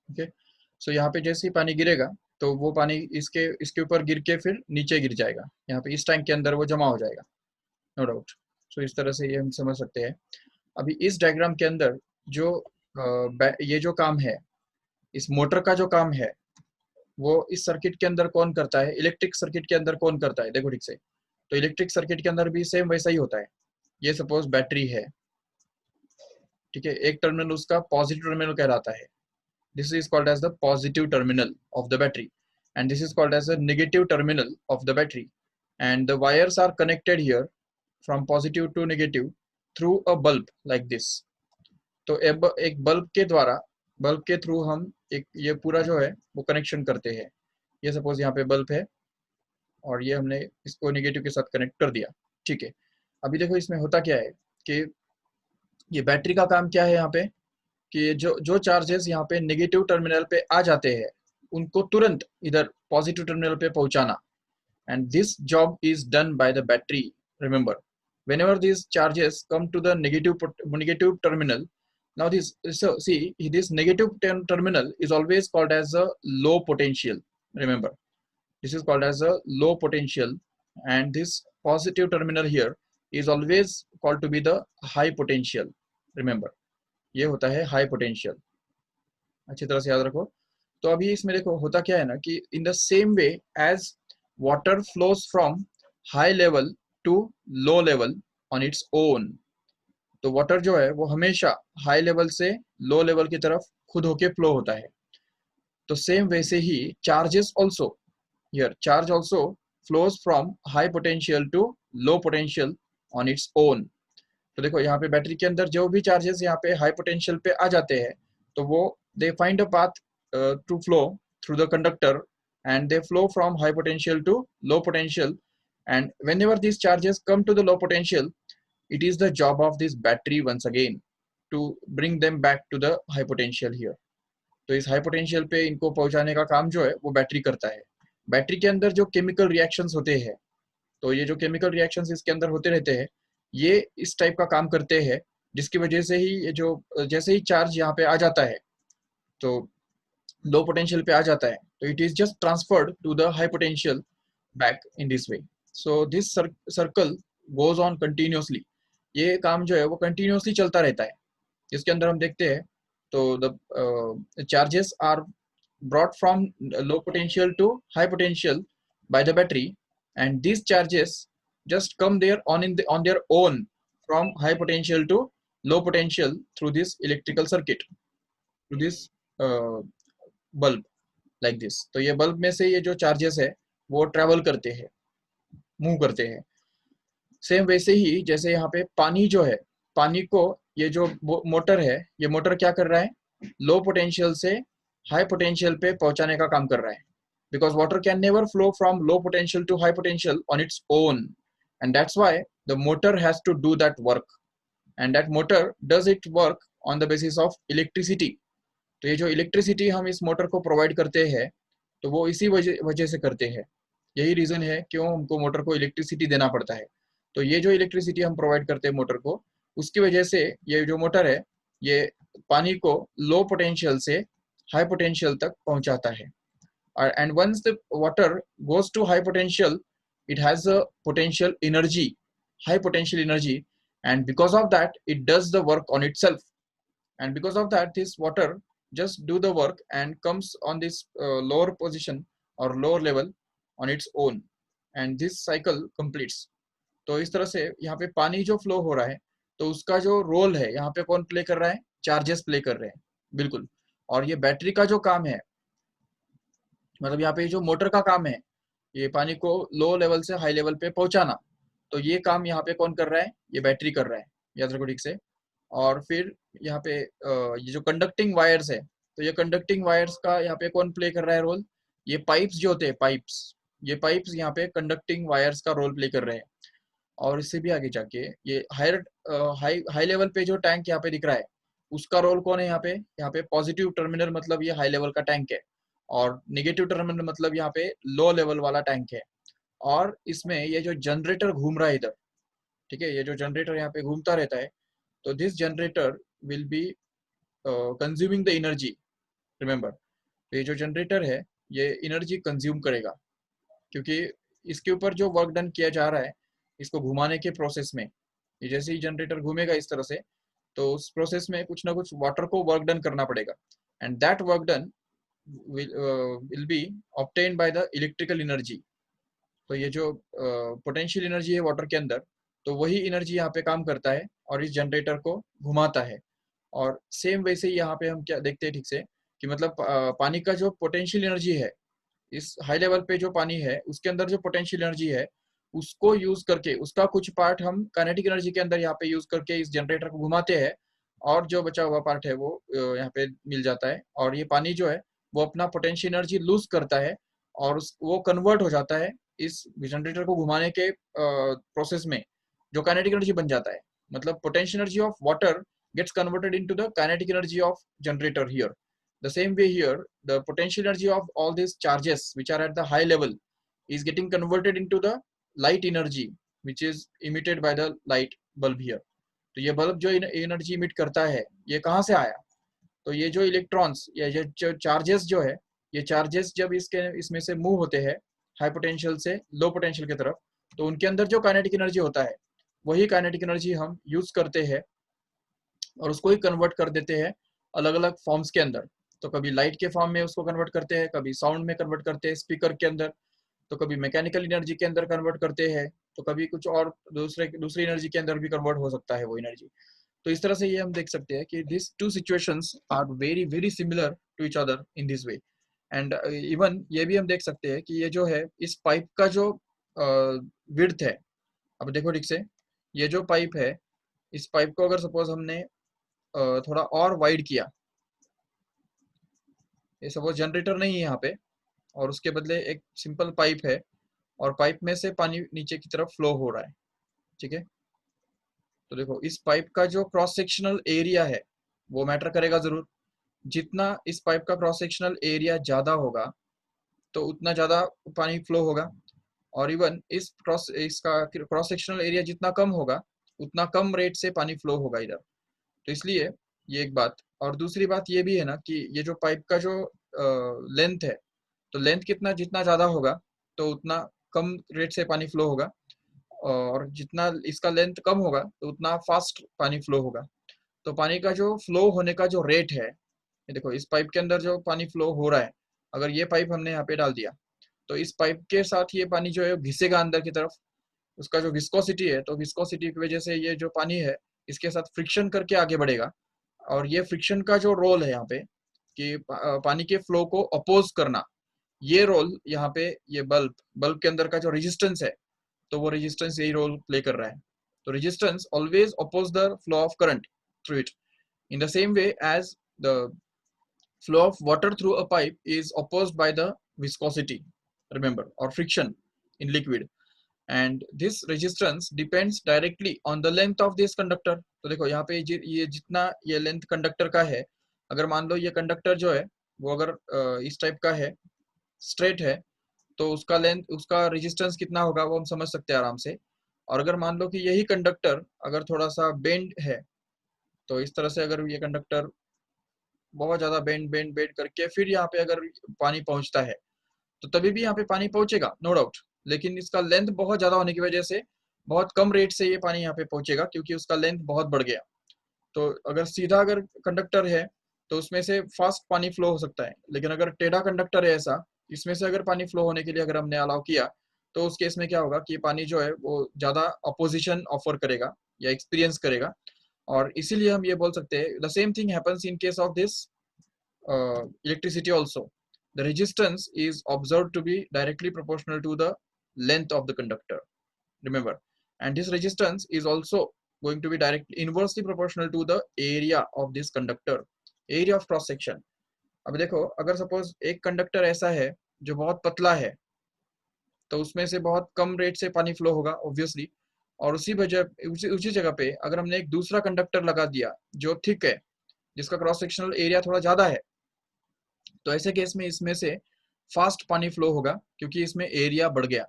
Okay, सो यहाँ पे जैसे ही पानी गिरेगा तो वो पानी इसके इसके ऊपर गिर के फिर नीचे गिर जाएगा, यहाँ पे इस टैंक के अंदर वो जमा हो जाएगा, नो डाउट। सो इस तरह से ये हम समझ सकते हैं। अभी इस डायग्राम के अंदर जो ये जो काम है, इस मोटर का जो काम है, वो इस सर्किट के अंदर कौन करता है, इलेक्ट्रिक सर्किट के अंदर कौन करता है, देखो ठीक से। तो इलेक्ट्रिक सर्किट के अंदर भी सेम वैसा ही होता है। ये सपोज बैटरी है, ठीक है, एक टर्मिनल उसका पॉजिटिव टर्मिनल कहलाता है, this is called as the positive terminal of the battery, and this is called as a negative terminal of the battery, and the wires are connected here from positive to negative through a bulb like this। तो एक bulb के द्वारा, bulb के through हम एक ये पूरा जो है वो कनेक्शन करते हैं। ये सपोज यहाँ पे बल्ब है और ये हमने इसको नेगेटिव के साथ कनेक्ट कर दिया, ठीक है। अभी देखो इसमें होता क्या है कि ये बैटरी का काम क्या है यहाँ पे, कि जो जो चार्जेस यहाँ पे नेगेटिव टर्मिनल पे आ जाते हैं उनको तुरंत इधर पॉजिटिव टर्मिनल पे पहुंचाना, and this job is done by the battery. Remember, whenever these charges come to the negative terminal, now this, so see, this negative terminal is always called as a low potential, remember, this is called as a low potential, and this positive terminal here is always called to be the high potential, remember, ये होता है high potential, अच्छी तरह से याद रखो। तो अभी इसमें देखो होता क्या है ना, कि in the same way as water flows from high level to low level on its own, तो वाटर जो है वो हमेशा हाई लेवल से लो लेवल की तरफ खुद होके फ्लो होता है। तो सेम वैसे ही charges also, here charge also flows from high potential to low potential on its own. तो देखो यहाँ पे बैटरी के अंदर जो भी चार्जेस यहाँ पे हाई पोटेंशियल पे आ जाते हैं, तो वो they find a path to flow through the conductor, and they flow from high potential to low potential, and whenever these charges come to the low potential, it is the job of this battery once again to bring them back to the high potential here। तो इस high potential पे इनको पहुंचाने का काम जो है वो बैटरी करता है। बैटरी के अंदर जो केमिकल रिएक्शंस होते हैं, तो ये जो केमिकल रिएक्शंस इसके अंदर होते रहते हैं, ये इस टाइप का काम करते हैं, जिसकी वजह से ही ये जो जैसे ही चार्ज यहाँ पे आ जाता है, तो लो पोटेंशियल पे आ जाता है, तो it is just transferred to the high potential back in this way. So this circle goes on continuously, ये काम जो है वो कंटिन्यूसली चलता रहता है। इसके अंदर हम देखते हैं, तो the charges are brought from low potential to high potential by the battery, and these charges just come there on their own from high potential to low potential through this electrical circuit, through this uh, bulb like this। तो ये bulb में से ये जो charges है वो travel करते हैं, मूव करते हैं। सेम वैसे ही जैसे यहाँ पे पानी जो है, पानी को ये जो मोटर है, ये मोटर क्या कर रहा है, लो पोटेंशियल से हाई पोटेंशियल पे पहुंचाने का काम कर रहा है, because water can never flow from low potential to high potential on its own, and that's why the motor has to do that work, and that motor does it work on the basis of electricity। तो ये जो electricity हम इस motor को provide करते हैं, तो वो इसी वजह से करते हैं। यही रीजन है क्यों हमको मोटर को इलेक्ट्रिसिटी देना पड़ता है। तो ये जो इलेक्ट्रिसिटी हम प्रोवाइड करते हैं मोटर को, उसकी वजह से ये जो मोटर है ये पानी को लो पोटेंशियल से हाई पोटेंशियल तक पहुंचाता है। And once the water goes to high potential, it has a potential energy, high potential energy, and because of that it does the work on itself, and because of that this water just do the work and comes on this lower position or lower level on its own, and this cycle completes। तो इस तरह से यहाँ पे पानी जो flow हो रहा है, तो उसका जो रोल है यहाँ पे कौन प्ले कर रहा है, चार्जेस प्ले कर रहे हैं, बिल्कुल। और ये बैटरी का जो काम है, मतलब यहाँ पे जो मोटर का काम है, ये पानी को लो लेवल से हाई लेवल पे पहुंचाना, तो ये काम यहाँ पे कौन कर रहा है, ये बैटरी कर रहा है, याद रखो ठीक से। और फिर यहाँ पे ये जो कंडक्टिंग वायर्स है, तो ये कंडक्टिंग वायर्स का यहाँ पे कौन प्ले कर रहा है रोल, ये पाइप्स जो होते हैं, पाइप्स, ये पाइप्स यहाँ पे कंडक्टिंग वायर्स का रोल प्ले कर रहे हैं। और इससे भी आगे जाके ये हायर हाई हाई लेवल पे जो टैंक यहाँ पे दिख रहा है, उसका रोल कौन है यहाँ पे पॉजिटिव टर्मिनल मतलब ये हाई लेवल का टैंक है, और नेगेटिव टर्मिनल मतलब यहाँ पे लो लेवल वाला टैंक है। और इसमें ये जो जनरेटर घूम रहा है इधर, ठीक है, ये जो जनरेटर यहाँ पे घूमता रहता है, तो this generator will be consuming the energy remember, ये जो जनरेटर है ये एनर्जी कंज्यूम करेगा, क्योंकि इसके ऊपर जो वर्क डन किया जा रहा है इसको घुमाने के प्रोसेस में, ये जैसे ही जनरेटर घूमेगा इस तरह से, तो उस प्रोसेस में कुछ ना कुछ वाटर को वर्क डन करना पड़ेगा, and that work done will be obtained by the electrical energy. तो ये जो पोटेंशियल एनर्जी है वाटर के अंदर, तो वही एनर्जी यहाँ पे काम करता है और इस जनरेटर को घुमाता है। और सेम वैसे ही यहाँ पे हम क्या देखते हैं ठीक से, कि मतलब पानी का जो पोटेंशियल एनर्जी है, इस हाई लेवल पे जो पानी है उसके अंदर जो पोटेंशियल एनर्जी है उसको यूज करके उसका कुछ पार्ट हम काइनेटिक एनर्जी के अंदर यहाँ पे यूज करके इस जनरेटर को घुमाते हैं, और जो बचा हुआ पार्ट है वो यहाँ पे मिल जाता है, और ये पानी जो है वो अपना पोटेंशियल एनर्जी लूज करता है और वो कन्वर्ट हो जाता है इस जनरेटर को घुमाने के प्रोसेस में, जो काइनेटिक एनर्जी बन जाता है। मतलब potential energy of water gets converted into the kinetic energy of generator here. The same way here, the potential energy of all these charges which are at the high level is getting converted into the light energy which is emitted by the light bulb here. तो ये bulb जो energy emit करता है ये कहाँ से आया? तो ये जो इलेक्ट्रॉन्स या जो चार्जेस जो है, ये चार्जेस जब इसमें से मूव होते हैं हाई पोटेंशियल से लो पोटेंशियल की तरफ, तो उनके अंदर जो काइनेटिक एनर्जी होता है वही काइनेटिक एनर्जी हम यूज करते हैं और उसको ही कन्वर्ट कर देते हैं अलग अलग फॉर्म्स के अंदर। तो कभी लाइट के फॉर्म में उसको कन्वर्ट करते हैं, कभी साउंड में कन्वर्ट करते हैं स्पीकर के अंदर, तो कभी मैकेनिकल एनर्जी के अंदर कन्वर्ट करते हैं, तो कभी कुछ और दूसरी एनर्जी के अंदर भी कन्वर्ट हो सकता है वो एनर्जी। तो इस तरह से ये हम देख सकते हैं कि this two situations are very very similar to each other in this way. And even ये भी हम देख सकते हैं कि ये जो है इस पाइप का जो विड्थ है, अब देखो ठीक से, ये जो पाइप है इस पाइप को अगर सपोज हमने थोड़ा और वाइड किया, ये सपोज जनरेटर नहीं है यहाँ पे और उसके बदले एक सिंपल पाइप है और पाइप में से पानी नीचे की तरफ फ्लो हो रहा है, ठीक है। तो देखो इस पाइप का जो क्रॉस सेक्शनल एरिया है वो मैटर करेगा जरूर। जितना इस पाइप का क्रॉस सेक्शनल एरिया ज्यादा होगा तो उतना ज्यादा पानी फ्लो होगा, और इवन इसका क्रॉस सेक्शनल एरिया जितना कम होगा उतना कम रेट से पानी फ्लो होगा इधर। तो इसलिए ये एक बात, और दूसरी बात ये भी है ना कि ये जो पाइप का जो लेंथ है, तो लेंथ कितना जितना ज्यादा होगा तो उतना कम रेट से पानी फ्लो होगा, और जितना इसका लेंथ कम होगा तो उतना फास्ट पानी फ्लो होगा। तो पानी का जो फ्लो होने का जो रेट है, ये देखो इस पाइप के अंदर जो पानी फ्लो हो रहा है, अगर ये पाइप हमने यहाँ पे डाल दिया तो इस पाइप के साथ ये पानी जो है घिसेगा अंदर की तरफ, उसका जो विस्कोसिटी है, तो विस्कोसिटी की वजह से ये जो पानी है इसके साथ फ्रिक्शन करके आगे बढ़ेगा, और ये फ्रिक्शन का जो रोल है यहाँ पे कि पानी के फ्लो को अपोज करना, ये रोल यहाँ पे ये बल्ब के अंदर का जो रेजिस्टेंस है, तो वो रेजिस्टेंस यही रोल प्ले कर रहा है। तो resistance always oppose the flow of current through it, in the same way as the flow of water through a pipe is opposed by the viscosity, remember, or friction in liquid, and this resistance depends directly on the length of this conductor। तो देखो यहाँ पे ये जितना ये length conductor का है, अगर मान लो ये कंडक्टर जो है वो अगर इस टाइप का है, स्ट्रेट है, तो उसका लेंथ उसका रेजिस्टेंस कितना होगा वो हम समझ सकते हैं आराम से। और अगर मान लो कि यही कंडक्टर अगर थोड़ा सा बेंड है, तो इस तरह से अगर ये कंडक्टर बहुत ज्यादा बेंड बेंड बेंड करके फिर यहाँ पे अगर पानी पहुंचता है, तो तभी भी यहाँ पे पानी पहुंचेगा नो डाउट, लेकिन इसका लेंथ बहुत ज्यादा होने की वजह से बहुत कम रेट से ये पानी यहाँ पे पहुंचेगा क्योंकि उसका लेंथ बहुत बढ़ गया। तो अगर सीधा अगर कंडक्टर है तो उसमें से फास्ट पानी फ्लो हो सकता है, लेकिन अगर टेढ़ा कंडक्टर है ऐसा, इसमें से अगर पानी फ्लो होने के लिए अगर हमने अलाउ किया, तो उस केस में क्या होगा कि पानी जो है वो ज्यादा अपोजिशन ऑफर करेगा या एक्सपीरियंस करेगा, और इसीलिए हम ये बोल सकते हैं the same thing happens in case of this electricity also। The resistance is observed to be directly proportional to the length of the conductor, remember, and this resistance is also going to be directly inversely proportional to the area of this conductor, area of cross section। अब देखो अगर suppose एक conductor ऐसा है जो बहुत पतला है, तो उसमें से बहुत कम रेट से पानी फ्लो होगा ऑब्वियसली, और उसी जगह पे अगर हमने एक दूसरा कंडक्टर लगा दिया जो थिक है, जिसका क्रॉस सेक्शनल एरिया थोड़ा ज्यादा है, तो ऐसे केस में इसमें से फास्ट पानी फ्लो होगा क्योंकि इसमें एरिया बढ़ गया।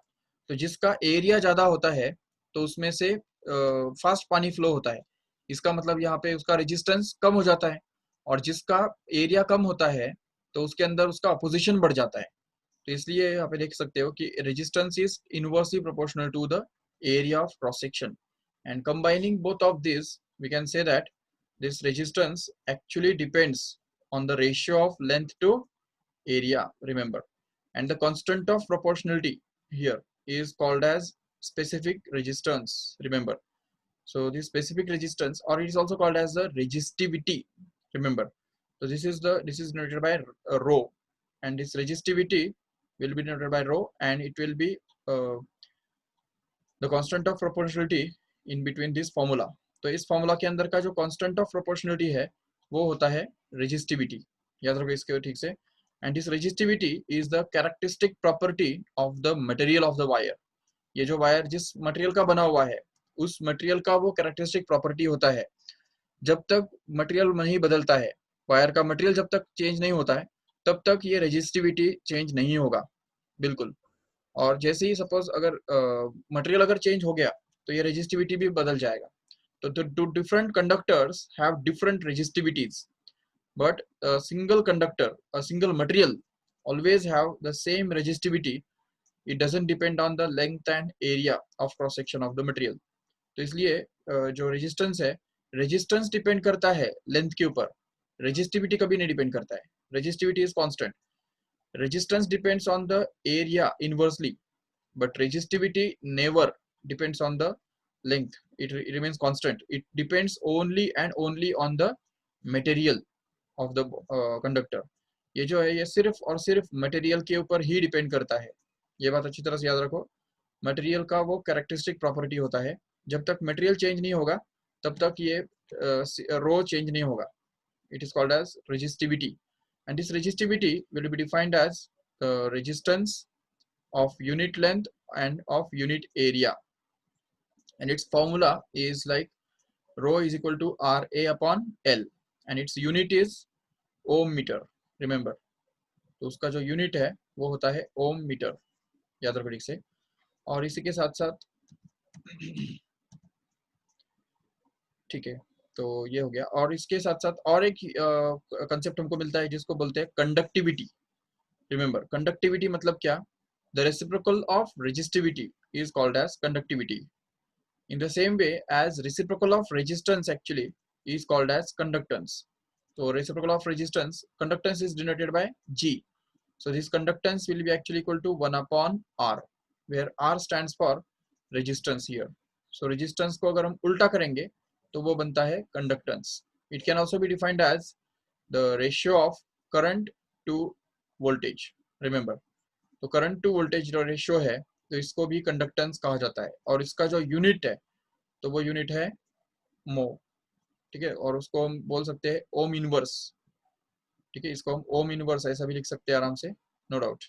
तो जिसका एरिया ज्यादा होता है तो उसमें से फास्ट पानी फ्लो होता है, इसका मतलब यहाँ पे उसका रेजिस्टेंस कम हो जाता है, और जिसका एरिया कम होता है तो उसके अंदर उसका अपोजिशन बढ़ जाता है। तो इसलिए यहाँ पे देख सकते हो कि resistance is inversely proportional to the area of cross section, and combining both of this we can say that this resistance actually depends on the ratio of length to area, remember, and the constant of proportionality here is called as specific resistance, remember. So this specific resistance, or it is also called as the resistivity, remember. So this is denoted by rho, and this resistivity will be denoted by rho, and it will be uh, the constant of proportionality in between this formula. तो इस formula के अंदर का जो constant of proportionality है वो होता है रेजिस्टिविटी, याद रखो इसके ठीक से। And this resistivity is the characteristic property of the material of the wire. ये जो वायर जिस मटेरियल का बना हुआ है उस मटेरियल का वो कैरेक्टरिस्टिक प्रॉपर्टी होता है। जब तक मटेरियल नहीं बदलता है, वायर का मटेरियल जब तक चेंज नहीं होता है तब तक ये रेजिस्टिविटी चेंज नहीं होगा, बिल्कुल। और जैसे ही सपोज अगर मटेरियल अगर चेंज हो गया तो ये रेजिस्टिविटी भी बदल जाएगा। तो two different conductors have different resistivities, but a single conductor, a single material always have the same resistivity. It doesn't depend on the length and area of cross section of the material. तो इसलिए जो resistance है, resistance depend करता है length के ऊपर, resistivity कभी नहीं डिपेंड करता है। Resistivity is constant, resistance depends on the area inversely, but resistivity never depends on the length. It remains constant. It depends only and only on the material of the conductor. ये जो है ये सिर्फ और सिर्फ material के ऊपर ही depend करता है। ये बात अच्छी तरह से याद रखो। मटेरियल का वो कैरेक्टरिस्टिक प्रॉपर्टी होता है, जब तक मटेरियल चेंज नहीं होगा तब तक ये रो चेंज नहीं होगा। It is called as resistivity, and this resistivity will be defined as the resistance of unit length and of unit area, and its formula is like rho is equal to Ra upon L, and its unit is ohm meter, remember. तो उसका जो unit है वो होता है ओम metre, याद रखो ठीक से। और इसी के साथ साथ ठीक है, तो ये हो गया। और इसके साथ साथ और एक कंसेप्ट हमको मिलता है जिसको बोलते हैं कंडक्टिविटी। रिमेंबर, कंडक्टिविटी मतलब क्या? The reciprocal of resistivity is called as conductivity, in the same way as reciprocal of resistance actually is called as conductance. तो reciprocal of resistance, conductance is denoted by G. So this conductance will be actually equal to 1 upon R, where R stands for resistance here. So resistance को अगर हम उल्टा करेंगे तो वो बनता है conductance. It can also be defined as the ratio of current to voltage. Remember, तो current to voltage जो ratio है तो इसको भी conductance कहा जाता है, और इसका जो यूनिट है तो वो यूनिट है mho, ठीक है। और उसको हम बोल सकते हैं ओम इनवर्स, ठीक है। इसको हम ओम इनवर्स ऐसा भी लिख सकते हैं आराम से, नो डाउट,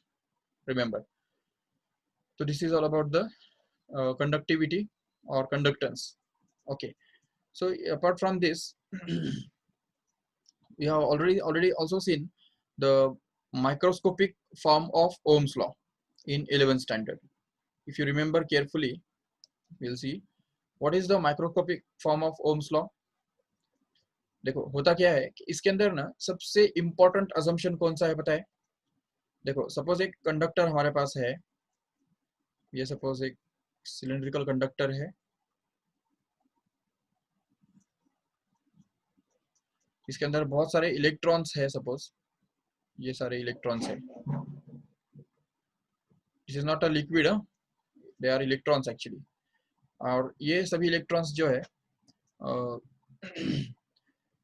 रिमेंबर। तो this is all about the conductivity or conductance. Okay, so apart from this we have already also seen the microscopic form of Ohm's law in 11th standard. If you remember carefully, we'll see what is the microscopic form of Ohm's law. देखो होता क्या है कि इसके अंदर ना सबसे important assumption कौन सा है पता है? देखो सपोज एक कंडक्टर हमारे पास है, ये सपोज एक सिलेंड्रिकल कंडक्टर है, इसके अंदर बहुत सारे इलेक्ट्रॉन्स है, सपोज ये सारे इलेक्ट्रॉन्स है। This is not a liquid, they are electrons actually. और ये सभी इलेक्ट्रॉन्स जो है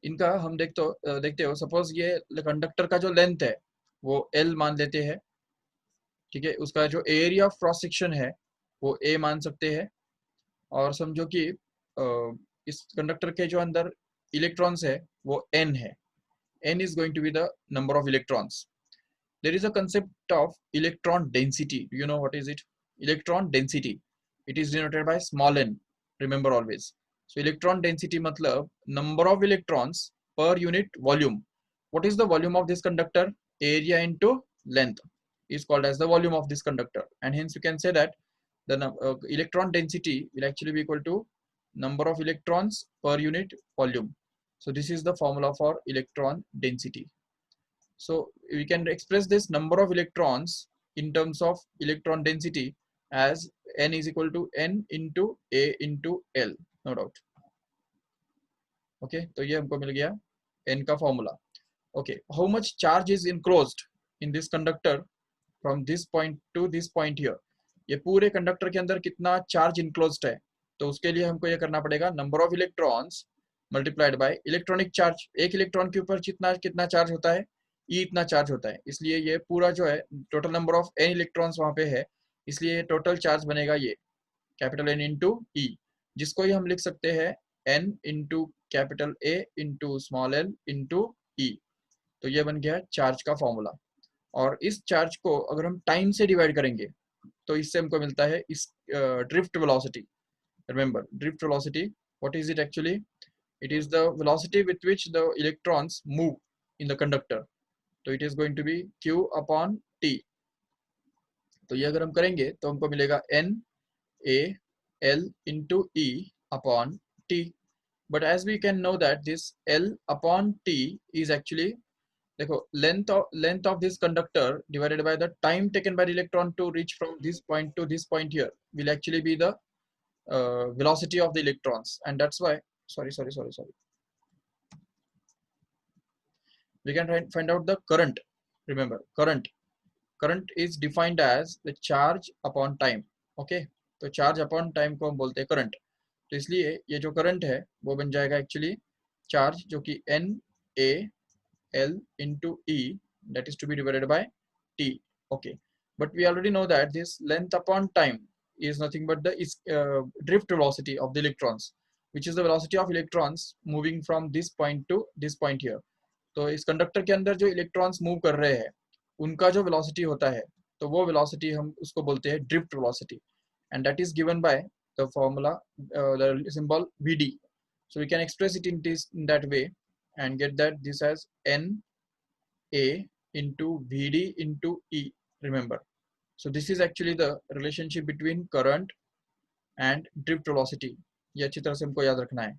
इनका हम देखते हो सपोज ये कंडक्टर का जो लेंथ है वो L मान लेते हैं, ठीक है। उसका जो एरिया ऑफ क्रॉस सेक्शन है वो A मान सकते हैं, और समझो कि इस कंडक्टर के जो अंदर इलेक्ट्रॉन्स है वो N है। N is going to be the number of electrons. There is a concept of electron density. Do you know what is it? Electron density. It is denoted by small n. Remember always. So electron density मतलब number of electrons per unit volume. What is the volume of this conductor? Area into length is called as the volume of this conductor, and hence you can say that the electron density will actually be equal to number of electrons per unit volume. So this is the formula for electron density. So we can express this number of electrons in terms of electron density as n is equal to n into a into l, no doubt. Okay तो ये हमको मिल गया n का formula. Okay how much charge is enclosed in this conductor from this point two this point here. ये पूरे conductor के अंदर कितना चार्ज इनक्लोज्ड है, तो उसके लिए हमको ये करना पड़ेगा number of electrons multiplied by electronic charge. एक इलेक्ट्रॉन के ऊपर कितना कितना चार्ज होता है, ई इतना चार्ज होता है, इसलिए ये पूरा जो है total number of N electrons वहां पे है, इसलिए टोटल चार्ज बनेगा ये कैपिटल एन इंटू ई, जिसको ही हम लिख सकते हैं n into capital A into small l into e. तो ये बन गया चार्ज का फॉर्मूला. और इस चार्ज को अगर हम टाइम से डिवाइड करेंगे तो इससे हमको मिलता है इस drift velocity. Remember drift velocity, what is it actually? It is the velocity with which the electrons move in the conductor. तो it is going to be q upon t. तो ये अगर हम करेंगे तो हमको मिलेगा n a l into e upon t. But as we can know that this l upon t is actually, देखो length of this conductor divided by the time taken by the electron to reach from this point to this point here will actually be the velocity of the electrons, and that's why sorry we can find out the current. Remember current is defined as the charge upon time. okay तो charge upon time को हम बोलते हैं current. तो इसलिए ये जो current है वो बन जाएगा एक्चुअली चार्ज जो कि n a l into e, that is to be divided by t. okay but we already know that this length upon time is nothing but the drift velocity of the electrons, which is the velocity of electrons moving from this point to this point here. तो इस conductor के अंदर जो electrons move कर रहे हैं उनका जो वेलोसिटी होता है तो वो वेलोसिटी हम उसको बोलते हैं drift velocity, and that is given by the formula, the symbol Vd. So we can express it in that way and get that this as n a into Vd into e. Remember, so this is actually the relationship between current and drift velocity. ये अच्छी तरह से हमको याद रखना है.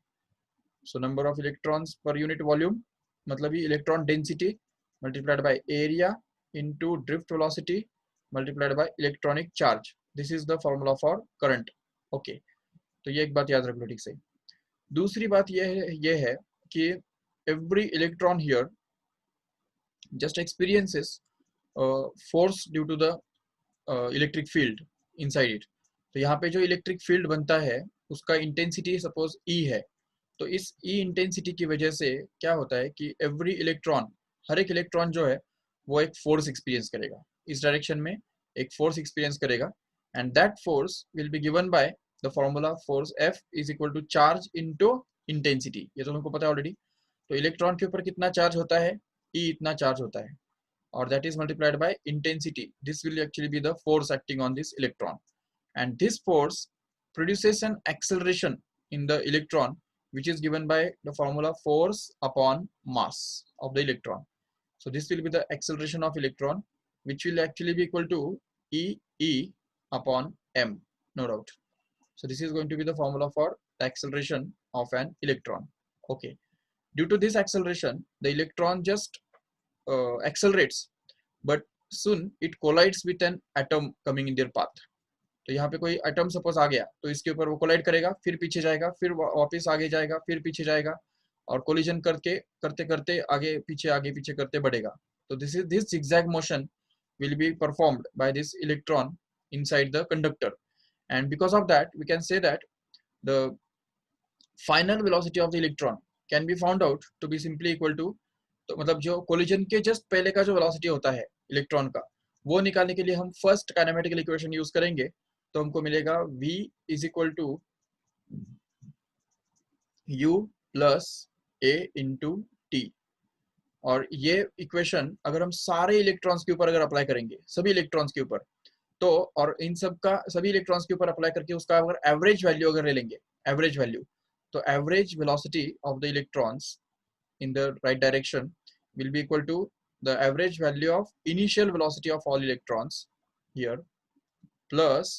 So number of electrons per unit volume मतलब ही electron density multiplied by area into drift velocity multiplied by electronic charge. This is the formula for current. okay तो ये एक बात याद रख लो ठीक से. दूसरी बात ये है कि every electron here just experiences force due to the electric field inside it. तो यहाँ पे जो इलेक्ट्रिक फील्ड बनता है उसका इंटेंसिटी सपोज E है, तो इस E इंटेंसिटी की वजह से क्या होता है कि एवरी इलेक्ट्रॉन, हर एक इलेक्ट्रॉन जो है वो एक फोर्स एक्सपीरियंस करेगा, इस डायरेक्शन में एक फोर्स एक्सपीरियंस करेगा, and that force will be given by the formula force F is equal to charge into intensity. ये तो हमको पता है ऑलरेडी. तो इलेक्ट्रॉन के ऊपर कितना चार्ज होता है, E इतना चार्ज होता है, or that is multiplied by intensity. This will actually be the force acting on this electron, and this force produces an acceleration in the electron which is given by the formula force upon mass of the electron. So this will be the acceleration of electron which will actually be equal to E upon m, no doubt. So this is going to be the formula for the acceleration of an electron. okay due to this acceleration the electron just accelerates, but soon it collides with an atom coming in their path. तो यहाँ पे कोई atom suppose आ गया तो इसके ऊपर वो collide करेगा, फिर पीछे जाएगा, फिर वापस आगे जाएगा, फिर पीछे जाएगा, और कोलिजन करते करते आगे पीछे करते बढ़ेगा. तो this zigzag motion will be performed by this electron inside the conductor, and because of that we can say that the final velocity of the electron can be found out to be simply equal to, तो मतलब जो collision के just पहले का जो velocity होता है electron का वो निकालने के लिए हम फर्स्ट काइनेमेटिकल इक्वेशन यूज करेंगे. तो हमको मिलेगा v is equal to u plus a into T. और ये इक्वेशन अगर हम सारे इलेक्ट्रॉन्स के ऊपर अगर अप्लाई करेंगे, सभी इलेक्ट्रॉन्स के ऊपर, तो और इन सब का सभी इलेक्ट्रॉन्स के ऊपर अप्लाई करके उसका अगर एवरेज वैल्यू अगर ले लेंगे, एवरेज वैल्यू, तो average velocity of the electrons in the right direction will be equal to the average value of initial velocity of all electrons here plus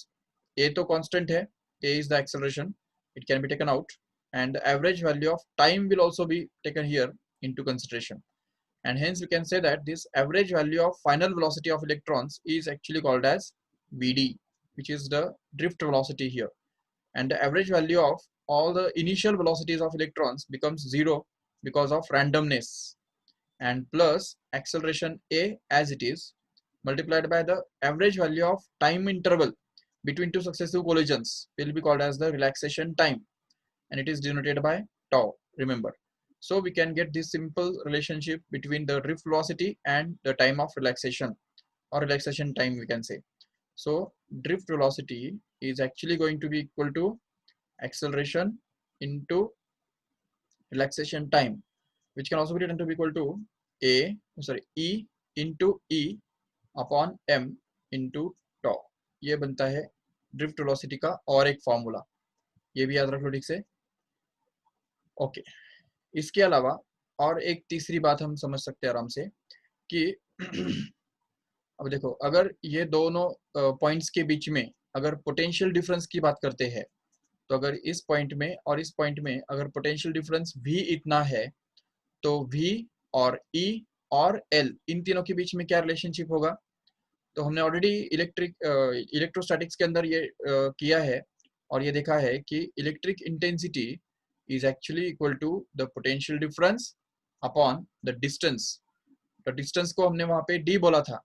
a to constant hai, a is the acceleration, it can be taken out, and the average value of time will also be taken here into consideration. and hence we can say that this average value of final velocity of electrons is actually called as Vd, which is the drift velocity here, and the average value of all the initial velocities of electrons becomes 0 because of randomness, and plus acceleration a as it is multiplied by the average value of time interval between two successive collisions will be called as the relaxation time, and it is denoted by tau, remember. So we can get this simple relationship between the drift velocity and the time of relaxation, or relaxation time we can say. So drift velocity is actually going to be equal to acceleration into relaxation time, which can also be written to be equal to E into E upon m into tau. ये बनता है drift velocity का और एक formula, ये भी याद रख लो ठीक से। ओके, इसके अलावा और एक तीसरी बात हम समझ सकते हैं आराम से कि अब देखो, अगर ये दोनों पॉइंट्स के बीच में अगर पोटेंशियल डिफरेंस की बात करते हैं, तो अगर इस पॉइंट में और इस पॉइंट में अगर पोटेंशियल डिफरेंस v इतना है, तो v और e और l इन तीनों के बीच में क्या रिलेशनशिप होगा? तो हमने ऑलरेडी इलेक्ट्रोस्टैटिक्स के अंदर ये किया है और ये देखा है कि electric intensity is actually equal to the potential difference upon the distance. तो डिस्टेंस को हमने वहां पे d बोला था,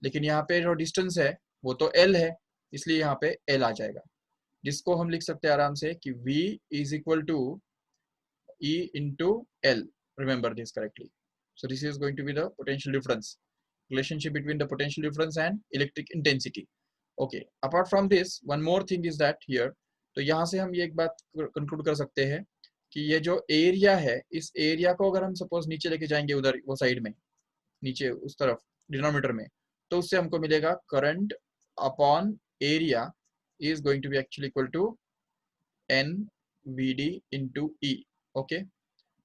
लेकिन यहाँ पे जो डिस्टेंस है वो तो l है, इसलिए यहाँ पे l आ जाएगा, जिसको हम लिख सकते हैं आराम से कि v is equal to e into l. Remember this correctly. So this is going to be the potential difference, relationship between the potential difference and electric intensity. Okay, apart from this, one more thing is that here, तो यहाँ से हम ये एक बात conclude कर सकते हैं कि ये जो एरिया है, इस एरिया को अगर हम सपोज नीचे लेके जाएंगे उधर वो साइड में, नीचे उस तरफ डिनोमिनेटर में, तो उससे हमको मिलेगा current upon area is going to be actually equal to NVD into E. Okay,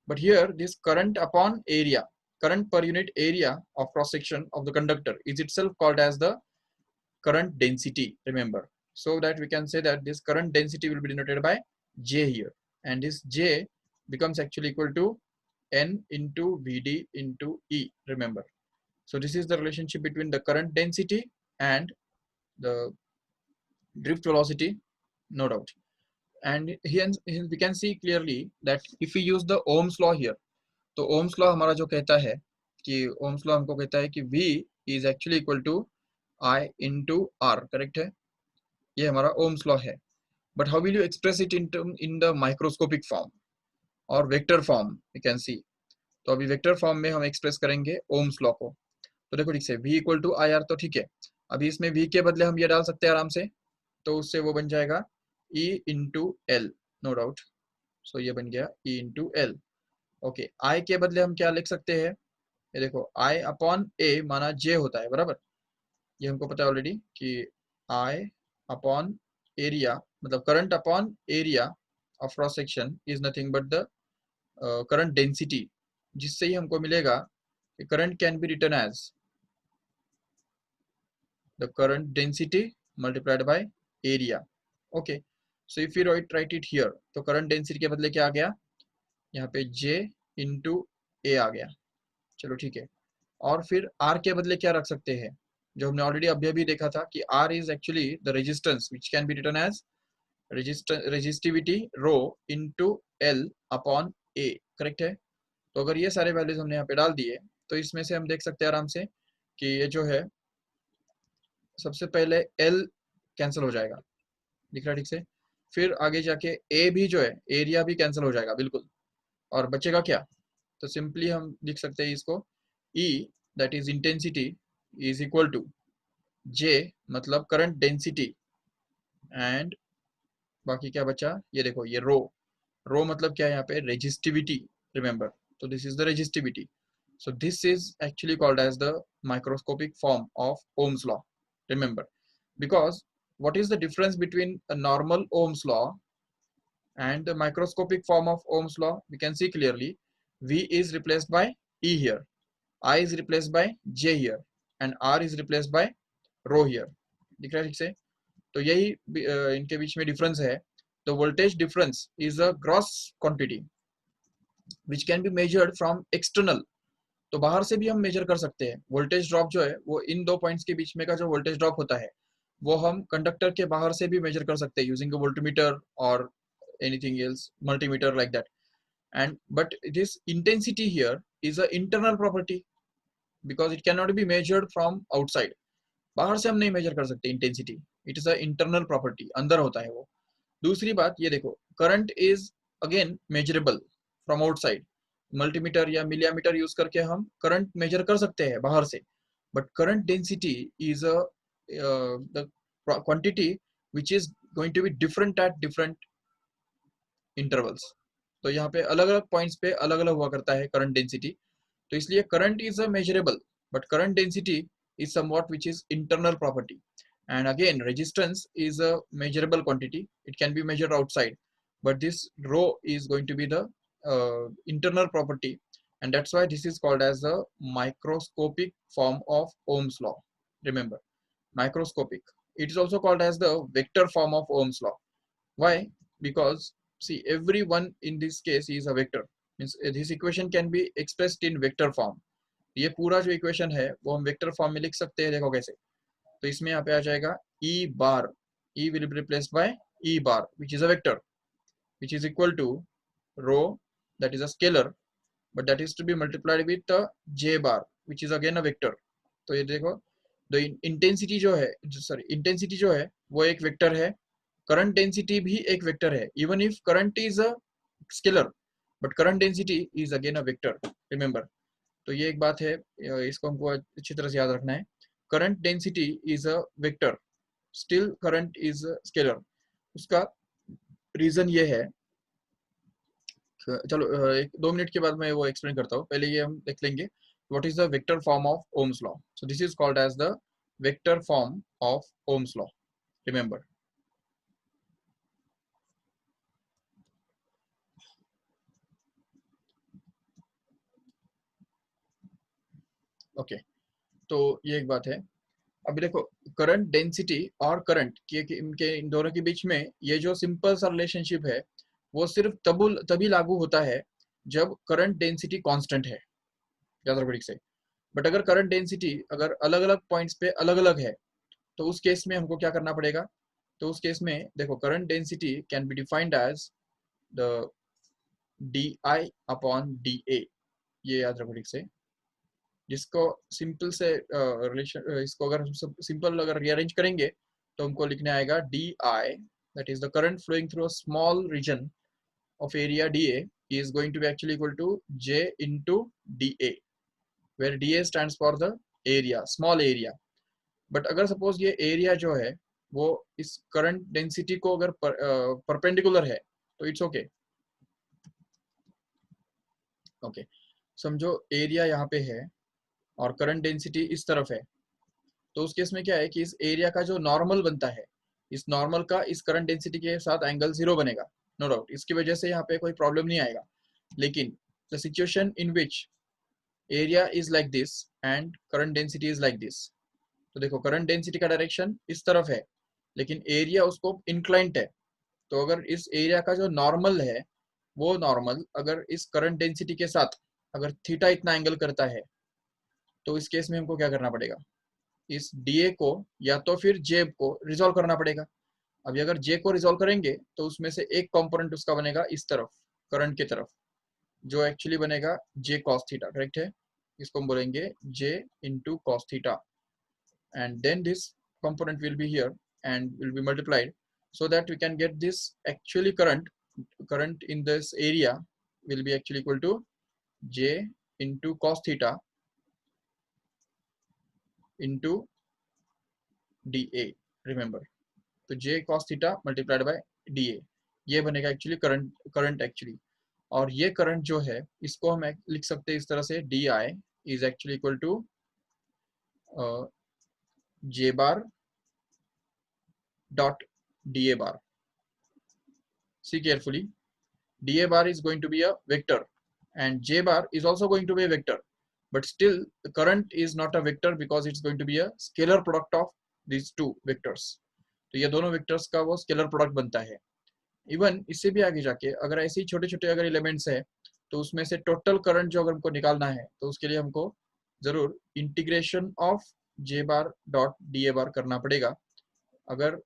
but here this current upon area, current per unit area of cross section of the conductor is itself called as the current density, remember. So that we can say that this current density will be denoted by J here, and this J becomes actually equal to N into VD into E, remember. So this is the relationship between the current density and the drift velocity, no doubt. And here we can see clearly that if we use the Ohm's law here, तो Ohm's law हमारा जो कहता है कि Ohm's law हमको कहता है कि V is actually equal to I into R, correct है, ये हमारा Ohm's law है. But how will you express it in the microscopic form और vector form we can see. तो अभी वेक्टर फॉर्म में हम एक्सप्रेस करेंगे Ohm's law को. तो देखो ठीक से V equal to I R, तो ठीक है, अभी इसमें V के बदले हम ये डाल सकते हैं आराम से, तो उससे वो बन जाएगा E into L, no doubt. So ये बन गया E into L. Okay, I के बदले हम क्या लिख सकते हैं? ये देखो, I अपॉन A माना J होता है, बराबर, ये हमको पता है ऑलरेडी कि I अपॉन एरिया मतलब current upon area of cross section is nothing but the current density, जिससे ही हमको मिलेगा कि current can be written as the current density multiplied by area. Okay, so if we write it here, तो current density के बदले क्या आ गया? यहाँ पे J into A आ गया, चलो ठीक है. और फिर R के बदले क्या रख सकते हैं, जो हमने ऑलरेडी अभी अभी देखा था कि R is actually the resistance which can be written as resistivity rho into L upon A, correct है. तो अगर ये सारे वैल्यूज हमने यहाँ पे डाल दिए, तो इसमें से हम देख सकते हैं आराम से कि ये जो है सबसे पहले L कैंसिल हो जाएगा, दिख रहा है ठीक से, फिर आगे जाके A भी जो है एरिया भी कैंसिल हो जाएगा बिल्कुल, और बचेगा क्या? तो सिंपली हम लिख सकते हैं इसको E that is intensity is equal to J मतलब करंट डेंसिटी, एंड बाकी क्या बचा, ये देखो ये रो मतलब क्या है यहाँ पे? Resistivity, remember. तो this is the resistivity. So this is actually called as the microscopic form of Ohm's law, remember, because what is the difference between a normal Ohm's law and the microscopic form of Ohm's law? We can see clearly V is replaced by E here, I is replaced by J here, and R is replaced by rho here. दिख रहा है ठीक से? तो यही इनके बीच में difference है. The voltage difference is a gross quantity which can be measured from external तो बाहर से भी हम मेजर कर सकते हैं। वोल्टेज ड्रॉप जो है वो इन दो पॉइंट्स के बीच में का जो वोल्टेज ड्रॉप होता है वो हम कंडक्टर के बाहर से भी मेजर कर सकते हैं यूजिंग अ वोल्टमीटर और anything else multimeter like that. And but this intensity here is a internal property because it cannot be measured from outside. बाहर से हम नहीं मेजर कर सकते intensity, it is a internal property, अंदर होता है वो। दूसरी बात ये देखो, current is again measurable from outside. Multimeter या मिलियमीटर यूज करके हम करंट मेजर कर सकते हैं बाहर से, but current density is a the quantity which is going to be different at different intervals. तो यहाँ पे अलग अलग पॉइंट्स पे अलग अलग हुआ करता है करंट डेंसिटी। तो इसलिए current is a measurable but current density is somewhat which is internal property. And again, resistance is a measurable quantity, it can be measured outside, but this rho is going to be the internal property, and that's why this is called as the microscopic form of Ohm's law. Remember, microscopic. It is also called as the vector form of Ohm's law. Why? Because see, everyone in this case is a vector, means this equation can be expressed in vector form. ये पूरा जो equation है वो हम vector form में लिख सकते हैं, देखो कैसे। तो इसमें यहाँ पे आ जाएगा E bar, E will be replaced by E bar which is a vector which is equal to rho, that is a scalar, but that is to be multiplied with J bar which is again a vector. तो ये देखो, तो intensity जो है, sorry intensity जो है वो एक वेक्टर है, करंट डेंसिटी भी एक वेक्टर है, even if current is a scalar but current density is again a vector, remember. तो ये एक बात है, इसको हमको अच्छी तरह से याद रखना है। Current density is a vector, still current is scalar. उसका रीजन ये है, चलो एक 2 मिनट के बाद मैं वो एक्सप्लेन करता हूँ, पहले ये हम देख लेंगे what is the vector form of Ohm's law. So this is called as the vector form of Ohm's law, remember. Okay, तो ये एक बात है। अभी देखो, करंट डेंसिटी और करंट के इनके इन दोनों के बीच में ये जो सिंपल सा रिलेशनशिप है वो सिर्फ तभी लागू होता है जब करंट डेंसिटी कांस्टेंट है, याद रखो ठीक से। बट अगर करंट डेंसिटी अगर अलग अलग पॉइंट्स पे अलग अलग है तो उस केस में हमको क्या करना पड़ेगा। तो उस केस में देखो, current density can be defined as the D I upon D A, ये याद रखो ठीक से। जिसको सिंपल से रिलेशन, इसको अगर हम सिंपल अगर रीअरेंज करेंगे तो हमको लिखने आएगा D I, that is the current flowing through a small region of area dA is going to be actually equal to J into dA, where dA stands for the area, small area. but अगर suppose ये area जो है वो इस current density को अगर perpendicular है तो इट्स ओके। ओके, समझो एरिया यहाँ पे है और करंट डेंसिटी इस तरफ है, तो उस केस में क्या है कि इस एरिया का जो नॉर्मल बनता है, इस नॉर्मल का इस करंट डेंसिटी के साथ एंगल 0 बनेगा, नो डाउट, इसकी वजह से यहाँ पे कोई प्रॉब्लम नहीं आएगा। लेकिन the situation in which area is like this and current density is like this, तो देखो करंट डेंसिटी का डायरेक्शन इस तरफ है लेकिन एरिया उसको इंक्लाइंट है। तो अगर इस एरिया का जो नॉर्मल है वो नॉर्मल अगर इस करंट डेंसिटी के साथ अगर थीटा इतना एंगल करता है तो इस केस में हमको क्या करना पड़ेगा, इस डीए को या तो फिर जे को रिजोल्व करना पड़ेगा। अभी अगर जे को रिजोल्व करेंगे तो उसमें से एक कंपोनेंट उसका बनेगा इस तरफ, करंट की तरफ, जो एक्चुअली बनेगा जे कॉस थीटा, करेक्ट है। इसको हम बोलेंगे J into cos theta, and then this component will be here and will be multiplied so that we can get this actually current in this area will be actually equal to J into cos theta into dA, remember। तो J cos theta multiplied by dA, ये बनेगा actually current actually. और ये current जो है इसको हम लिख सकते हैं इस तरह से, D I is actually equal to J bar dot dA bar. See carefully, dA bar is going to be a vector and J bar is also going to be a vector, but still the current is not a vector because it's going to be a scalar product of these two vectors. तो ये दोनों vectors का वो scalar product बनता है। Even इससे भी आगे जाके अगर ऐसे ही छोटे छोटे अगर एलिमेंट्स है तो उसमें से टोटल करंट जो अगर हमको निकालना है तो उसके लिए हमको जरूर integration of J bar dot d A bar करना पड़ेगा। अगर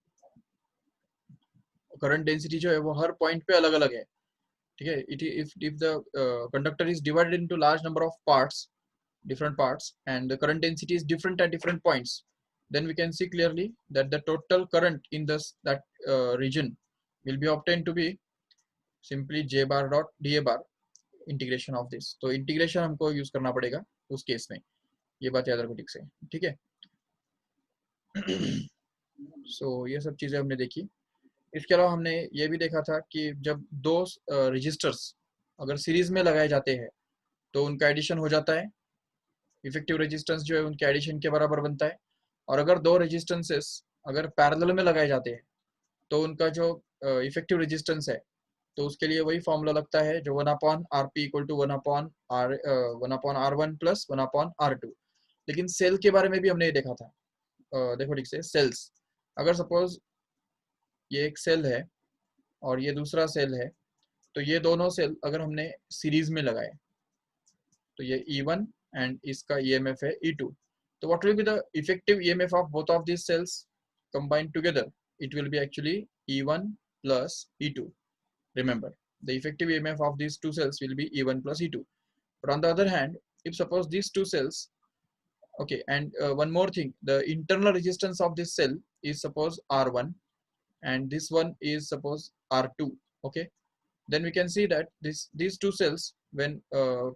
करंट डेंसिटी जो है वो हर पॉइंट पे अलग अलग है, ठीक है, if the conductor is divided into large number of parts, different parts, and the current density is different at different points, then we can see clearly that the total current in that region will be obtained to be simply j bar dot da bar integration of this. तो integration हमको use करना पड़ेगा उस case में, ये बात याद रखो ठीक से, ठीक है। ये सब चीजें हमने देखी। इसके अलावा हमने ये भी देखा था कि जब दो रजिस्टर्स अगर सीरीज में लगाए जाते हैं तो उनका एडिशन हो जाता है, इफेक्टिव रेजिस्टेंस जो है उनके एडिशन के बराबर बनता है। और अगर दो रेजिस्टेंसेस अगर पैरेलल में लगाए जाते हैं तो उनका जो इफेक्टिव रेजिस्टेंस है तो उसके लिए वही फॉर्मूला लगता है जो 1/RP equal to 1/R1 plus 1/R2। लेकिन सेल के बारे में भी हमने ये देखा था। देखो ठीक से, सेल्स अगर सपोज ये एक सेल है और ये दूसरा सेल है, तो ये दोनों सेल अगर हमने सीरीज में लगाए तो ये E1 एंड इसका EMF है E2, तो what will be the effective EMF of both of this cells combined together? It will be actually E1 plus E2. Remember, the effective EMF of these two cells will be E1 plus E2. But on the other hand, if suppose these two cells, okay, and one more thing, the internal resistance of this cell is suppose R1 and this one is suppose R2, okay, then we can see that these two cells when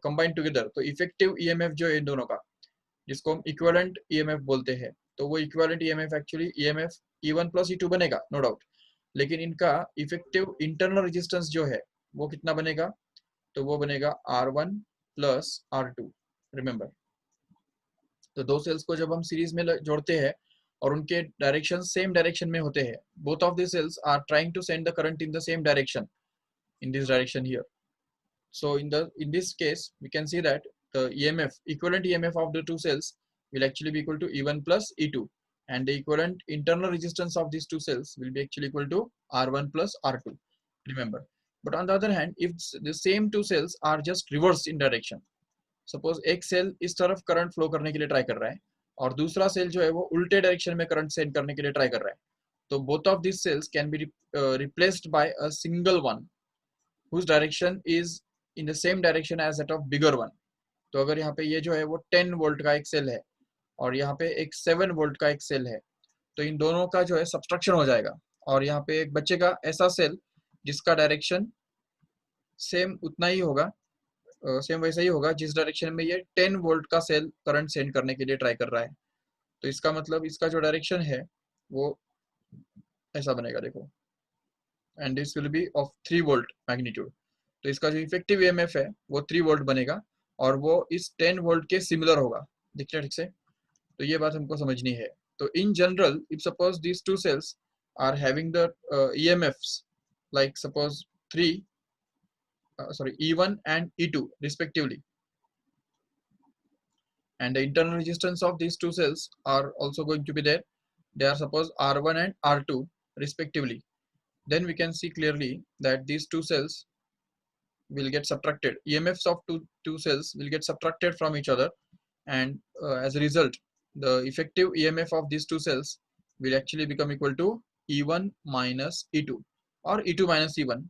combined together, तो effective EMF जो है इन दोनों का, जिसको हम equivalent EMF बोलते हैं, तो वो equivalent EMF actually EMF E1 plus E2 बनेगा, नो डाउट। लेकिन इनका इफेक्टिव इंटरनल रेजिस्टेंस जो है वो कितना बनेगा, तो वो बनेगा R1 प्लस R2। रिमेंबर, तो दो सेल्स को जब हम सीरीज में जोड़ते हैं और उनके डायरेक्शन सेम डायरेक्शन में होते हैं, both of the cells are trying to send the current in the same direction, in this direction here. So in this case we can see that the EMF, equivalent EMF of the two cells will actually be equal to E1 plus E2, and the equivalent internal resistance of these two cells will be actually equal to R1 plus R2, remember. But on the other hand, if the same two cells are just reversed in direction, suppose एक cell इस तरफ current flow करने के लिए try कर रहा है और दूसरा सेल जो है वो उल्टे डायरेक्शन में करंट सेंड करने के लिए ट्राई कर रहा है, तो both of these cells can be replaced by a single one whose direction is in the same direction as that of bigger one. तो अगर यहाँ पे ये जो है वो 10 वोल्ट का एक सेल है और यहाँ पे एक 7 वोल्ट का एक सेल है, तो इन दोनों का जो है सब्सट्रैक्शन हो जाएगा और यहाँ पे एक बचेगा ऐसा सेल जिसका डायरेक्शन सेम उतना ही होगा, सेम वैसा ही होगा जिस डायरेक्शन में ये 10 वोल्ट का सेल करंट सेंड करने के लिए ट्राई कर रहा है। तो इसका मतलब इसका जो डायरेक्शन है वो ऐसा बनेगा, देखो, and this will B of 3 volt magnitude. तो इसका जो इफेक्टिव EMF है वो 3 वोल्ट बनेगा और वो इस 10 वोल्ट के सिमिलर होगा, दिख रहा है ठीक से। तो ये बात हमको समझनी है। तो in general if suppose these two cells are having the EMFs like suppose 3 E1 and E2 respectively, and the internal resistance of these two cells are also going to be there, they are suppose R1 and R2 respectively, then we can see clearly that these two cells will get subtracted, EMFs of two cells will get subtracted from each other, and as a result the effective EMF of these two cells will actually become equal to E1 minus E2 or E2 minus E1,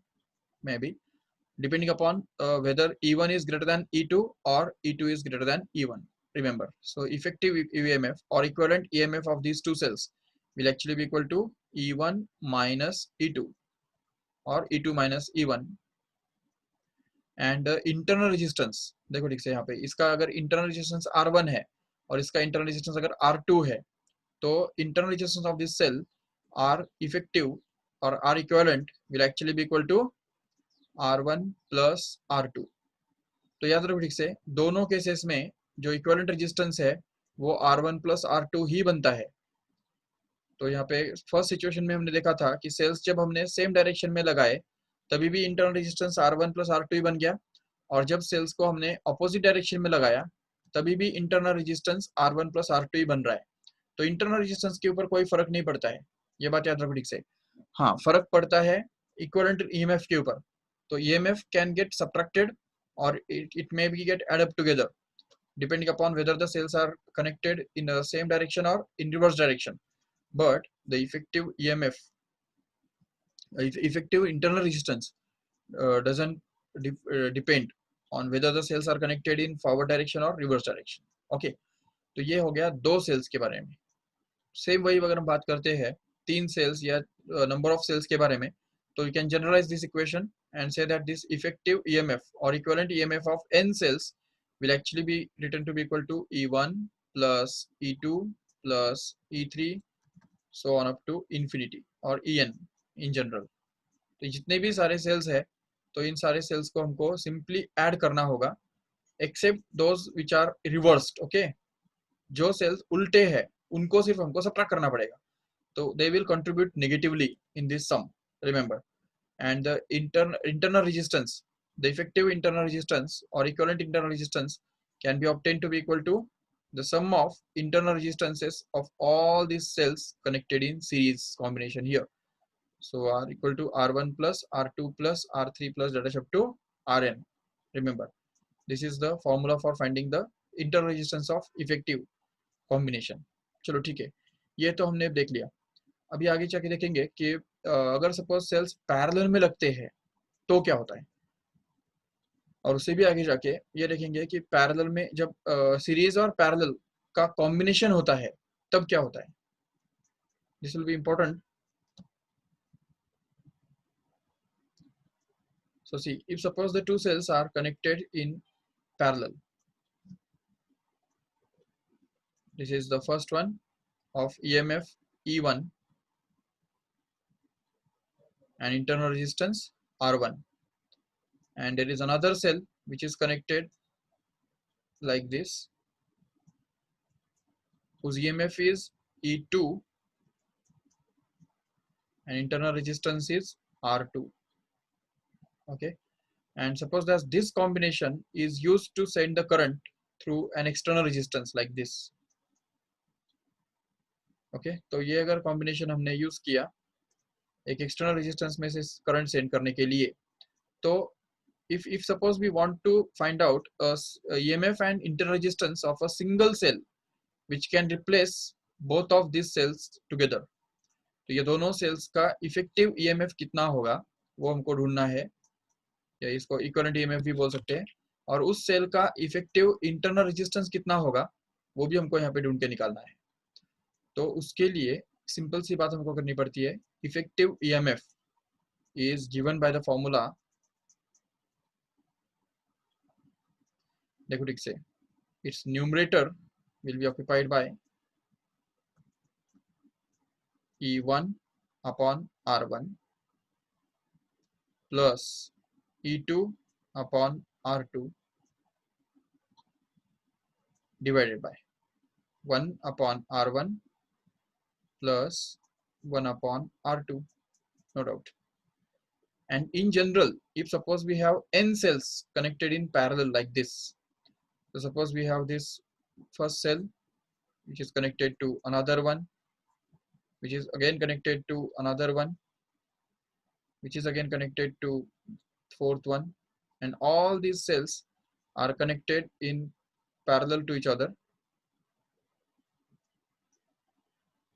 maybe depending upon whether E1 is greater than E2 or E2 is greater than E1, remember. So effective EMF or equivalent EMF of these two cells will actually be equal to E1 minus E2 or E2 minus E1, and internal resistance देखो ठीक से, यहाँ पे इसका अगर internal resistance R1 है और इसका इंटरनल रेजिस्टेंस अगर R2 है, तो internal resistance of this cell R effective और R equivalent will actually be equal to R1 plus R2। तो याद रखो ठीक से, दोनों केसेस में जो इक्विवेलेंट रेजिस्टेंस है वो R1 प्लस R2 ही बनता है। तो यहाँ पे फर्स्ट सिचुएशन में हमने देखा था कि सेल्स जब हमने सेम डायरेक्शन में लगाए तभी भी internal resistance R1 plus R2 ही बन गया, और जब सेल्स को हमने अपोजिट डायरेक्शन में लगाया तभी भी internal resistance R1 plus R2 ही बन रहा है। तो इंटरनल रेजिस्टेंस के ऊपर कोई फर्क नहीं पड़ता है, ये बात याद रखो ठीक से। हाँ, फर्क पड़ता है इक्विवेलेंट EMF के ऊपर। तो EMF can get subtracted or it may be get add up together depending upon whether the cells are connected in the same direction or in reverse direction. But the effective EMF, effective internal resistance, doesn't depend on whether the cells are connected in forward direction or reverse direction. Okay, तो ये हो गया दो sales के बारे में. Same वही अगर हम बात करते हैं तीन सेल्स या नंबर ऑफ सेल्स के बारे में, तो you can generalise this equation and say that this effective EMF or equivalent EMF of n cells will actually be written to be equal to E1 plus E2 plus E3 so on up to infinity or En in general. तो जितने भी सारे sales है तो इन सारे sales को हमको simply add करना होगा except those which are reversed. Okay, जो सेल्स उल्टे हैं उनको सिर्फ हमको सबट्रैक्ट करना पड़ेगा. तो they will contribute negatively in this sum, remember. And the internal resistance, the effective internal resistance or equivalent internal resistance can be obtained to be equal to the sum of internal resistances of all these cells connected in series combination here. So R equal to R1 plus R2 plus R3 plus data up to Rn. Remember, this is the formula for finding the internal resistance of effective combination. चलो ठीक है, ये तो हमने देख लिया. अभी आगे जाके देखेंगे कि अगर सपोज सेल्स पैरेलल में लगते हैं तो क्या होता है, और उससे भी आगे जाके ये देखेंगे कि पैरेलल में जब सीरीज और पैरेलल का कॉम्बिनेशन होता है तब क्या होता है. This will be important. So see, if suppose the two cells are connected in parallel, this is the first one of EMF E1 and internal resistance R1, and there is another cell which is connected like this whose EMF is E2 and internal resistance is R2. Okay, and suppose that this combination is used to send the current through an external resistance like this. Okay, तो ये अगर combination हमने use किया एक external resistance में से current send करने के लिए, तो if suppose we want to find out a EMF and internal resistance of a single cell which can replace both of these cells together, तो ये दोनों सेल्स का इफेक्टिव EMF कितना होगा वो हमको ढूंढना है, या इसको इक्विवेलेंट EMF भी बोल सकते हैं, और उस सेल का इफेक्टिव इंटरनल रेजिस्टेंस कितना होगा वो भी हमको यहाँ पे ढूंढ के निकालना है. तो उसके लिए सिंपल सी बात हमको करनी पड़ती है. Effective EMF is given by the formula, देखो ठीक से, its numerator will be occupied by E1 upon R1 plus E2 upon R2 divided by 1 upon R1 plus 1 upon R2, no doubt. And in general, if suppose we have n cells connected in parallel like this, so suppose we have this first cell which is connected to another one, which is again connected to another one, which is again connected to fourth one, and all these cells are connected in parallel to each other,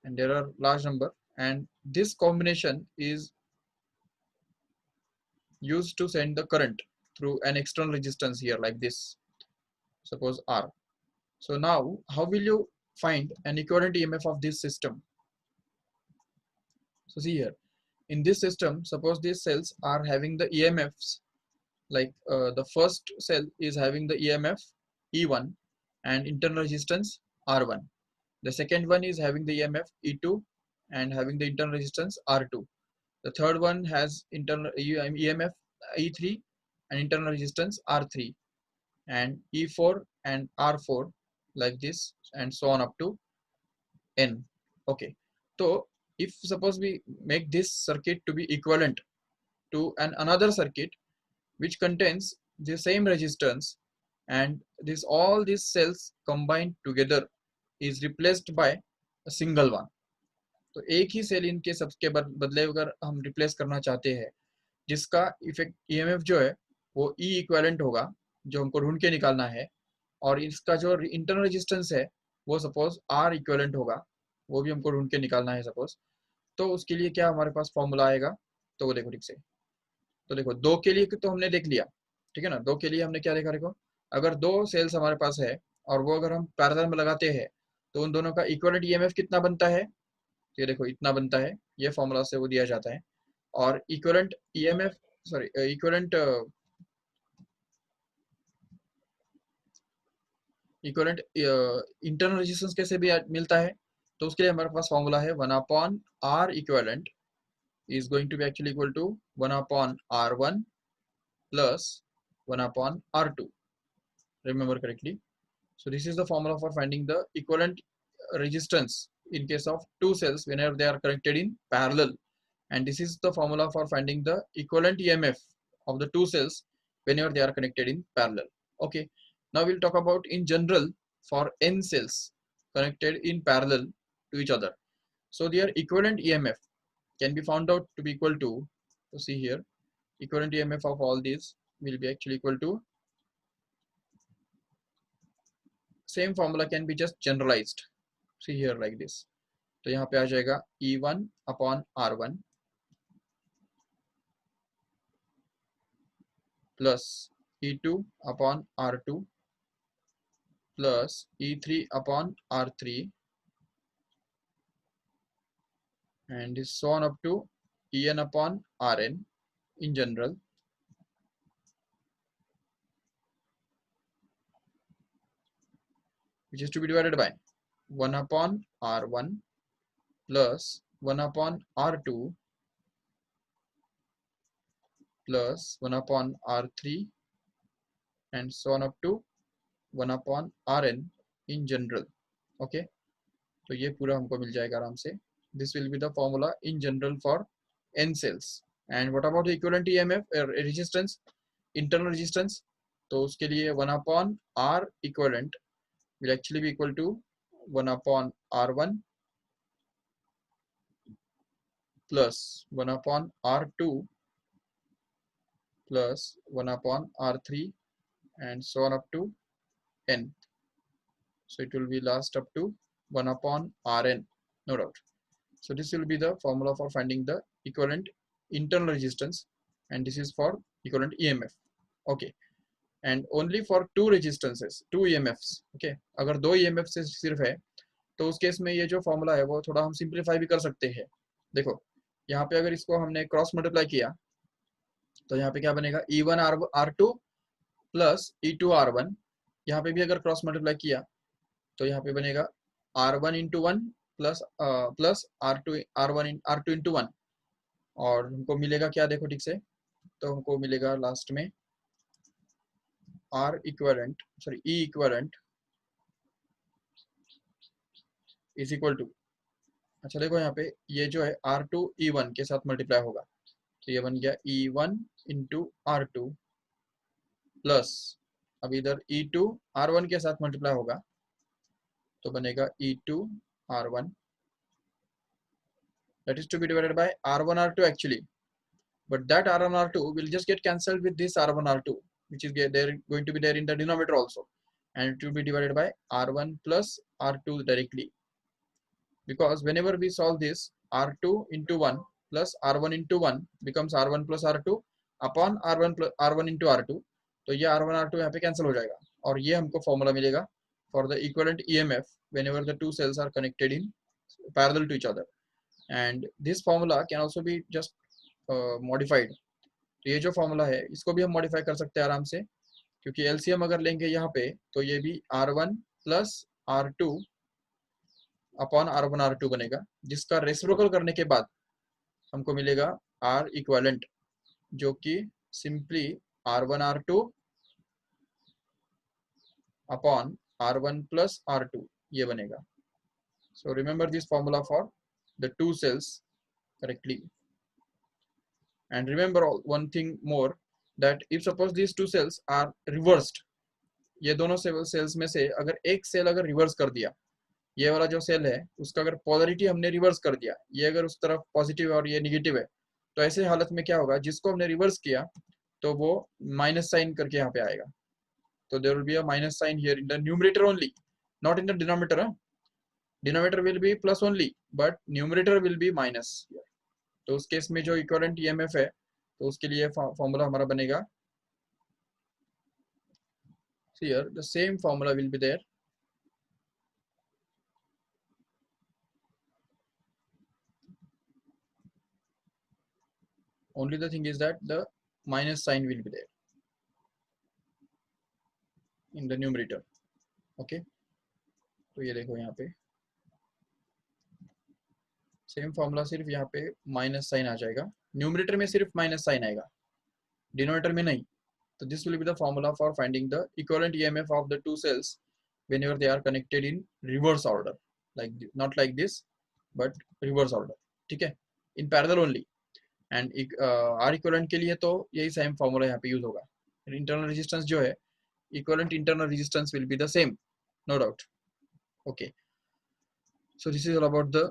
and there are large number, and this combination is used to send the current through an external resistance here like this, suppose R. So now how will you find an equivalent EMF of this system? So see here, in this system, suppose these cells are having the EMFs, like the first cell is having the EMF E1 and internal resistance R1. The second one is having the EMF E2 and having the internal resistance R2. The third one has internal EMF E3 and internal resistance R3, and E4 and R4 like this, and so on up to N. Okay, so if suppose we make this circuit to be equivalent to another circuit which contains the same resistance, and this all these cells combined together is replaced by a single one. तो एक ही cell इनके सबके बदले अगर हम replace करना चाहते हैं जिसका इफेक्ट EMF जो है वो E इक्विवेलेंट होगा जो हमको ढूंढ के निकालना है, और इसका जो इंटरनल रेजिस्टेंस है वो सपोज आर इक्विवेलेंट होगा, वो भी हमको ढूंढ के निकालना है सपोज। तो उसके लिए क्या हमारे पास फॉर्मूला आएगा, तो वो देखो ठीक से। तो देखो दो के लिए तो हमने देख लिया, ठीक है ना। दो के लिए हमने क्या देखा, देखो अगर दो सेल्स हमारे पास है और वो अगर हम पैरेलल में लगाते हैं तो उन दोनों का इक्विवेलेंट ईएमएफ कितना बनता है, तो ये देखो इतना बनता है, ये फॉर्मूला से वो दिया जाता है। और equivalent EMF, sorry equivalent equivalent internal resistance कैसे भी मिलता है, तो उसके लिए हमारे पास फॉर्मूला है 1/R equivalent is going to be actually equal to 1/R1 plus 1/R2. Remember correctly. So this is the formula for finding the equivalent resistance in case of two cells whenever they are connected in parallel. And this is the formula for finding the equivalent EMF of the two cells whenever they are connected in parallel. Okay. Now we'll talk about in general for n cells connected in parallel to each other. So their equivalent EMF can be found out to be equal to, so see here, equivalent EMF of all these will be actually equal to, same formula can be just generalized, see here like this. तो यहाँ पे आ जाएगा E1/R1 plus E2/R2 plus E3/R3 and so on up to En/Rn in general, which is to be divided by 1/R1 plus 1/R2 plus 1/R3 and so on up to 1/Rn in general. Okay, तो ये पूरा हमको मिल जाएगा आराम से. This will be the formula in general for n cells. And what about the equivalent EMF resistance, internal resistance? तो उसके लिए 1/R equivalent will actually be equal to 1/R1 plus 1/R2 plus 1/R3 and so on up to n. So it will be last up to 1/Rn, no doubt. So this will be the formula for finding the equivalent internal resistance, and this is for equivalent EMF. Okay, and only for two resistances, two EMFs. Okay, अगर दो EMF से सिर्फ है तो उस case में ये जो फॉर्मूला है वो थोड़ा हम सिंप्लीफाई भी कर सकते हैं. देखो यहाँ पे अगर इसको हमने क्रॉस मल्टीप्लाई किया तो यहाँ पे क्या बनेगा, E1/R2 प्लस E2/R1. यहाँ पे भी अगर क्रॉस मल्टीप्लाई किया तो यहाँ पे बनेगा R1 into 1 plus plus R2 into 1, और हमको मिलेगा क्या, देखो ठीक से. तो हमको मिलेगा लास्ट में R equivalent, sorry E equivalent is equal to, अच्छा देखो यहाँ पे ये जो है R2 E1 के साथ मल्टीप्लाई होगा, तो ये बन गया E1 इंटू R2 प्लस, अब इधर E2 R1 के साथ मल्टीप्लाई होगा तो बनेगा E2/R1, that is to be divided by R1/R2 actually, but that R1/R2 will just get cancelled with this R1/R2, which is there going to be there in the denominator also, and it will be divided by R1 plus R2 directly, because whenever we solve this, R2 into 1 plus R1 into 1 becomes R1 plus R2 upon R1 into R2, तो ये R1/R2 यहाँ पे cancel हो जाएगा, और ये हमको formula मिलेगा for the equivalent EMF whenever the two cells are connected in parallel to each other. And this formula can also be just modified. तो ये जो फॉर्मूला है इसको भी हम मॉडिफाई कर सकते हैं आराम से, क्योंकि एलसीएम अगर लेंगे यहाँ पे तो ये भी R1 plus R2 upon R1/R2 बनेगा, जिसका रेसिप्रोकल करने के बाद हमको मिलेगा R इक्विवेलेंट, जो कि simply R1/R2 upon R1 plus R2 ये बनेगा. So remember this formula for the two cells correctly. And remember one thing more, that if suppose these two cells are reversed, ये दोनों सेल्स में से अगर एक सेल अगर रिवर्स कर दिया, ये वाला जो सेल है उसका अगर पोलरिटी हमने रिवर्स कर दिया, ये अगर उस तरफ पॉजिटिव और ये निगेटिव है, तो ऐसे हालत में क्या होगा, जिसको हमने रिवर्स किया तो वो माइनस साइन करके यहाँ पे आएगा, तो there will be a minus sign here in the numerator only, not in the denominator. Denominator will be plus only, but numerator will be minus here. तो उस केस में जो इक्विवेलेंट ईएमएफ है तो उसके लिए फॉर्मूला हमारा बनेगा, here the same formula will be there. Only the thing is that the minus sign will be there in the numerator. Okay, तो ये देखो यहाँ पे सेम फॉर्मूला, सिर्फ यहाँ पे माइनस साइन आ जाएगा, न्यूमरेटर में सिर्फ माइनस साइन आएगा, डिनोमिनेटर में नहीं. So this will be the formula for finding the equivalent EMF of the two cells whenever they are connected in reverse order, like not like this but reverse order. ठीक है, in parallel only. And R equivalent के लिए तो यही same formula यहाँ पे use होगा. Internal resistance जो है, equivalent internal resistance will be the same, no doubt. Okay, so this is all about the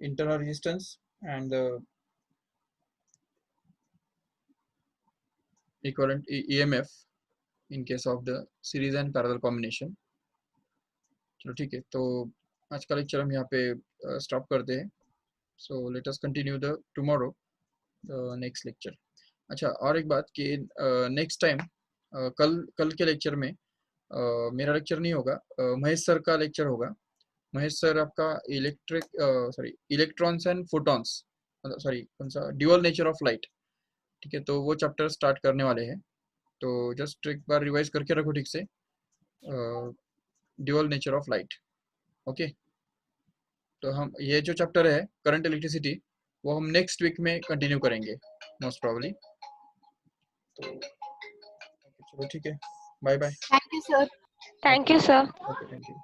internal resistance and the equivalent EMF in case of the series and parallel combination. चलो ठीक है, तो आज का lecture हम यहाँ पे stop करते हैं. So let us continue the tomorrow next lecture. अच्छा, और एक बात कि नेक्स्ट टाइम कल के लेक्चर में मेरा लेक्चर नहीं होगा, महेश सर का लेक्चर होगा. महेश सर आपका इलेक्ट्रॉन्स एंड फोटॉन्स, सॉरी कौन सा, ड्यूअल नेचर ऑफ लाइट. ठीक है, तो वो चैप्टर स्टार्ट करने वाले हैं, तो जस्ट एक बार रिवाइज करके रखो ठीक से, dual nature of light. Okay, तो हम ये जो चैप्टर है करंट इलेक्ट्रिसिटी, वो हम नेक्स्ट वीक में कंटिन्यू करेंगे मोस्ट प्रॉब्ली. तो चलो ठीक है, bye bye. Thank you sir. Thank you sir. Okay, thank you.